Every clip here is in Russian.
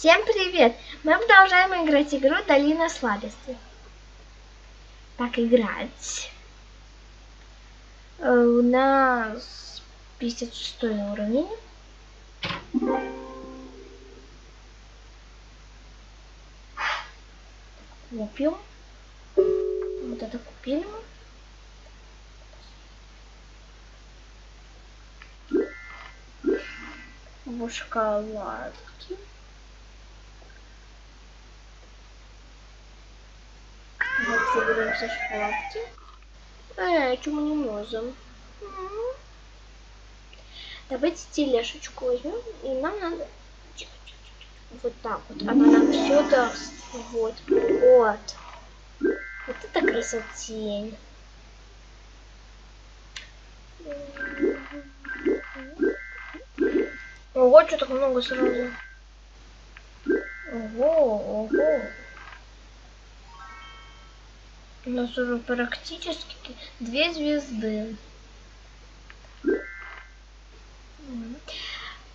Всем привет! Мы продолжаем играть игру Долина сладостей. Так, играть. У нас 56 уровень. Купим. Вот это купили мы. В шоколадки. Вот заберем все шоколадки. Чему не можем? Давайте тележечку возьмем, и нам надо вот так вот. Она нам все даст. Вот. Вот. Вот это красотень. Ого, что так много сразу. Ого, ого. У нас уже практически 2 звезды.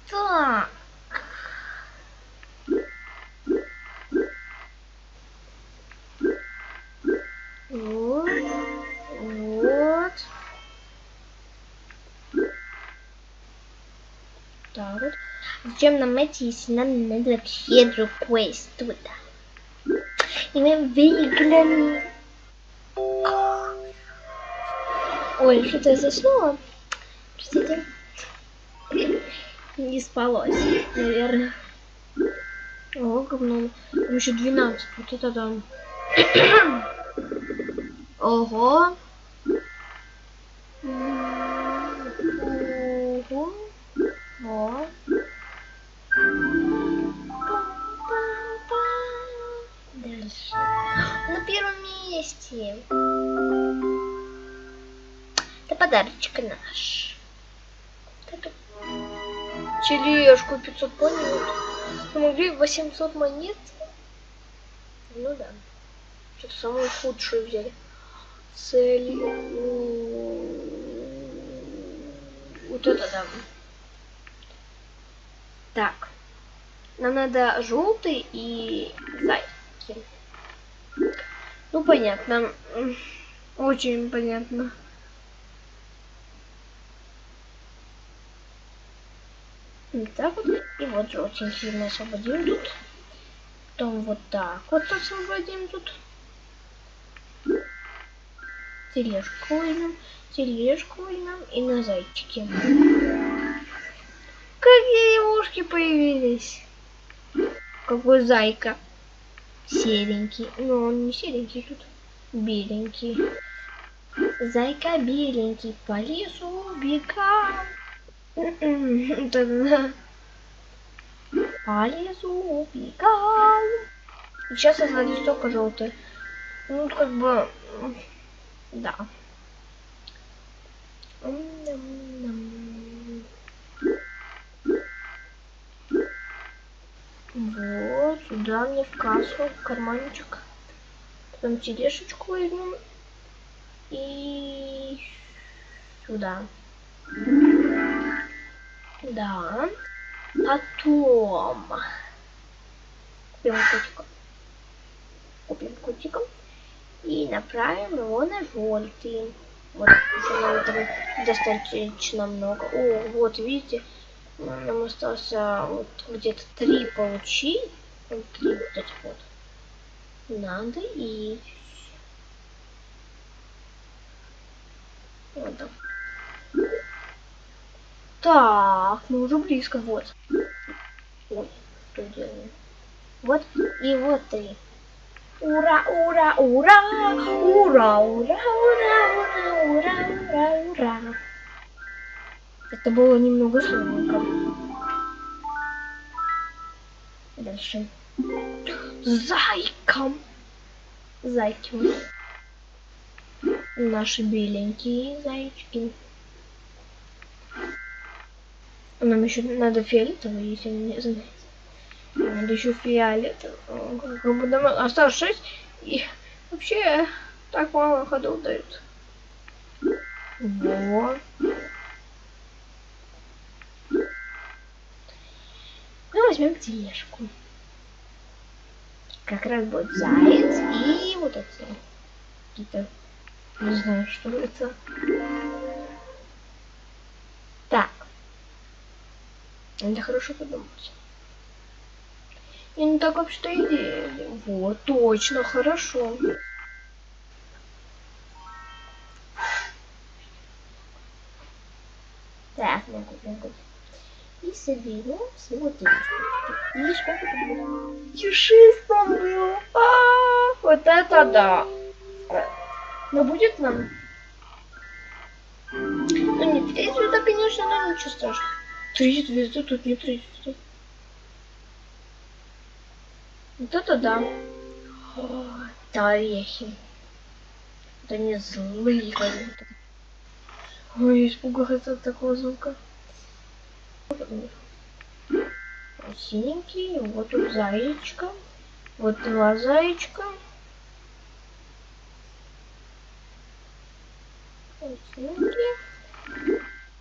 Так. Вот. Вот. Так вот. Зачем нам эти, если нам надо вообще другой туда? И мы выиграли. Ой, что-то я заснула. Простите. Не спалось, наверное. О, говно. Там еще 12. Вот это там. Ого. Ого. О. Дальше. На первом месте. Это подарочек наш. Тележку 500 монет. Помогли 800 монет. Ну да. Что-то самую худшую взяли. Цель. Вот это да. Так. Нам надо желтый и зайки. Ну понятно. Очень понятно. Вот так вот. И вот желтенький мы освободим тут. Потом вот так вот освободим тут. Тележку возьмем. Тележку возьмем и на зайчики. Какие ушки появились. Какой зайка. Серенький. Ну, он не серенький тут. Беленький. Зайка беленький по лесу убегал. По лесу убегал. Сейчас освободить только желтый. Ну, как бы... Да. Вот, сюда мне в кассу, в карманчик. Потом тележечку возьмем. И сюда. Да. Потом купим котика. Купим котика. И направим его на желтый. Вот уже нам этого достаточно много. О, вот видите, нам осталось вот где-то 3 получить. 3 вот этих вот. Надо и вот так. Так, мы уже близко, вот. Ой, что делаем? Вот и вот 3. Ура, ура, ура! Ура, ура, ура, ура, ура, ура, ура. Это было немного сложненько. Дальше. Зайкам. Зайки. Наши беленькие зайчики. Нам еще надо фиолетовый, если не знаете. Надо еще фиолетовый. Как бы осталось 6. И вообще так мало ходов дают. Вот. Мы возьмем тележку. как раз будет заяц и вот эти какие-то, не знаю, что это. Так. Надо хорошо подумать. И ну так вообще-то идея. Вот, точно, хорошо. Так, могу. И соберем все вот эти штучки. Видишь, как это было? Пушисто было. Вот это да. Но будет нам? Ну не 3 звезда, конечно, но ничего страшного. 3 звезды, тут не 3 звезды. Вот это да. Это орехи. Это не злые какие-то. Ой, испугался от такого звука. Синенький, вот тут зайчка. Вот 2 зайчка. Синенький.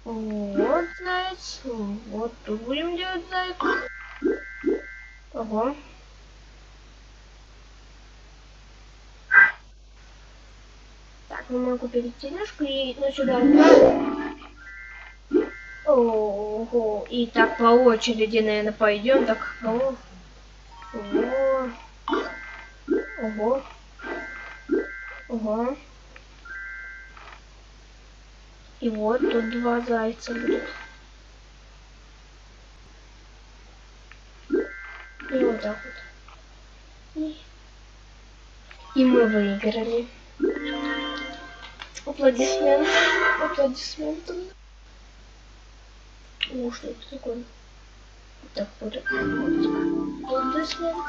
Вот заяц. Вот тут будем делать зайку. Ого. Так, мы могу перейти тележку и сюда. Ого. И так по очереди, наверное, пойдем. Так, ого. Ого. Ого. И вот тут 2 зайца будет. И вот так вот. И мы выиграли. Аплодисменты. Аплодисменты. Ну, что это такое? Так, будет аплодисменты.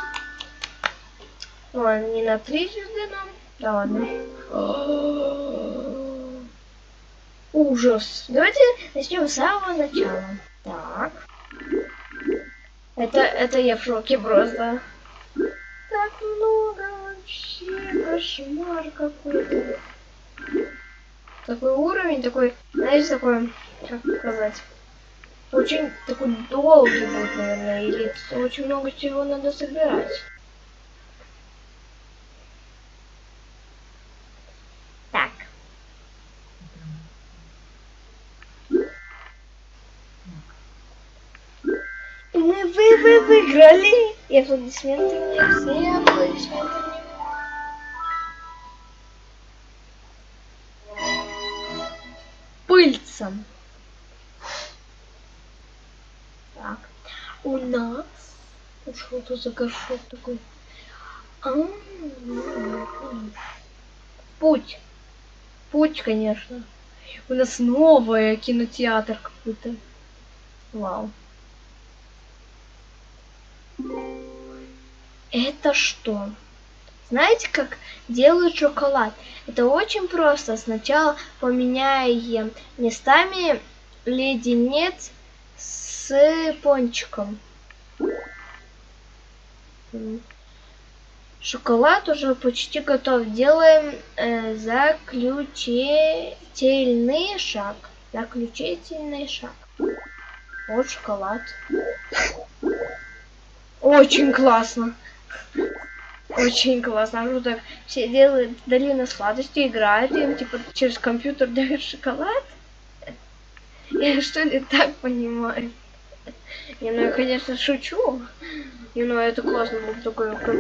Ладно, не на 3 звезды нам. Да ладно. Ужас. Давайте начнем с самого начала. Так. Это я в шоке просто. Так много вообще. Кошмар какой-то. Такой уровень, такой, знаешь, такой, как сказать, очень такой долгий будет, наверное, или очень много чего надо собирать. Так. И мы выиграли. И аплодисменты мне, все аплодисменты мне. Пыльцам. Так. У нас... Что это за горшок такой? Путь. Путь, конечно. У нас новый кинотеатр какой-то. Вау. Это что? Знаете, как делают шоколад? Это очень просто. Сначала поменяем местами леденец с пончиком. Шоколад уже почти готов. Делаем заключительный шаг. Заключительный шаг. Вот шоколад. Очень классно. Очень классно. Ну так все делают долину сладости, играют им, типа через компьютер дают шоколад. Я что ли так понимаю? Не, ну я, конечно, шучу. Не, ну это классно, вот такое, как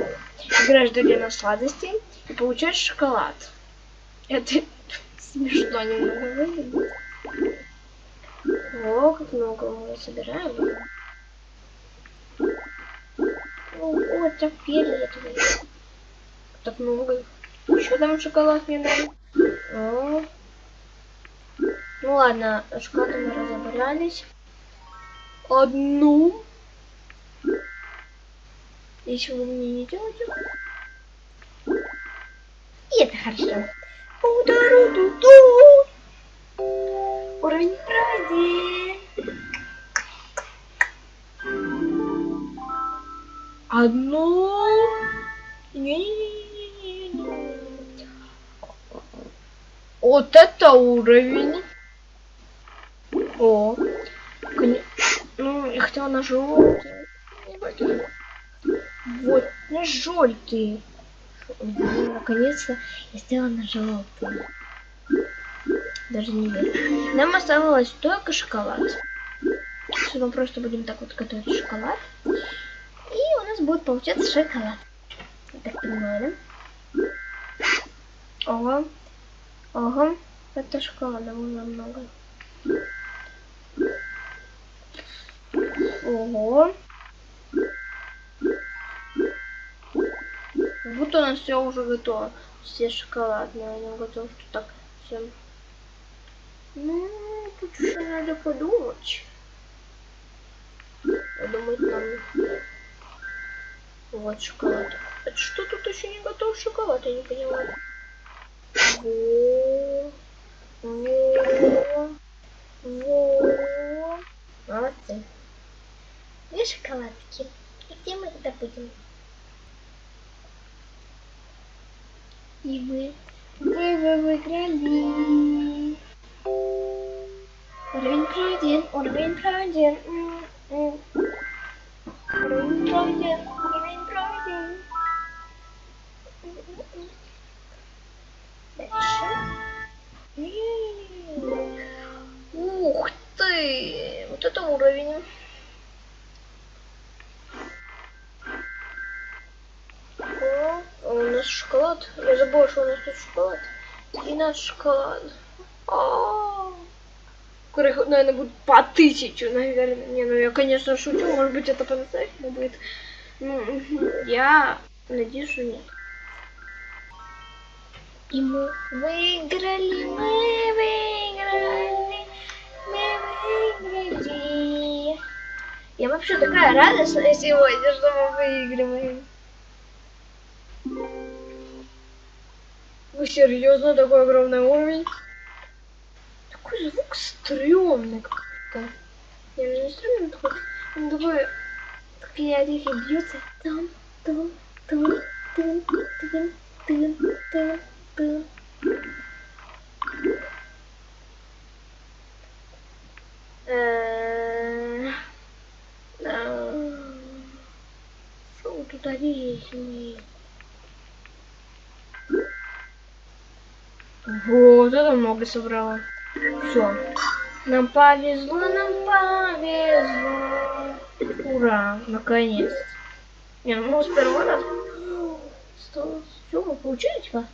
играешь долину сладостей и получаешь шоколад. Это смешно немного выглядит. О, как много мы собираем. О, так фиолетовый. Так много. Еще там шоколад мне дали. О. Ну ладно, шоколадом мы разобрались. Одну. Если вы мне не делаете. И это хорошо. Уровень пройден. Одно. Вот это уровень. О. Ну, я хотела на желтый. Вот. Ну, на желтый. Наконец-то я сделала на желтый. Даже не верю. Нам оставалось только шоколад. Сейчас мы просто будем так вот готовить шоколад. И у нас будет получаться шоколад. Я так понимаю, да? Ого. Ого. Это шоколада было много. Ого. Как будто у нас все уже готово. Все шоколадные. Я не готов так всем. Ну, тут еще надо подумать. Подумать нам. Вот шоколад. Это что тут еще не готов шоколад? Я не понимаю. Во. Молодцы. Две шоколадки. И где мы это будем? И вы выиграли. Уровень пройден, уровень пройден. Уровень пройден, уровень пройден. Дальше. Ух ты! Вот это уровень. О, у нас шоколад. Я забыла, что у нас тут шоколад. И наш шоколад. Которых, наверное, будет по 1000, наверное. Не, ну я, конечно, шучу. Может быть, это по-настоящему будет. Ну, я надеюсь, что нет. И мы выиграли, мы выиграли. Я вообще такая радостная сегодня, что мы выигрываем. Вы серьезно, такой огромный уровень? Такой звук стрёмный как-то. Не стрёмный, такой, он такой, такие орехи бьются. Там, там, там, там, там, там, там, там. Что тут орехи? Вот, это много собрала. Все. Нам повезло, нам повезло. Ура, наконец. Не, ну с первого раза. Все, мы получили типа.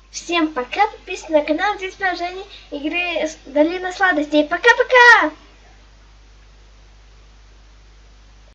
Всем пока, подписывайтесь на канал, здесь продолжение игры Долина сладостей. Пока-пока!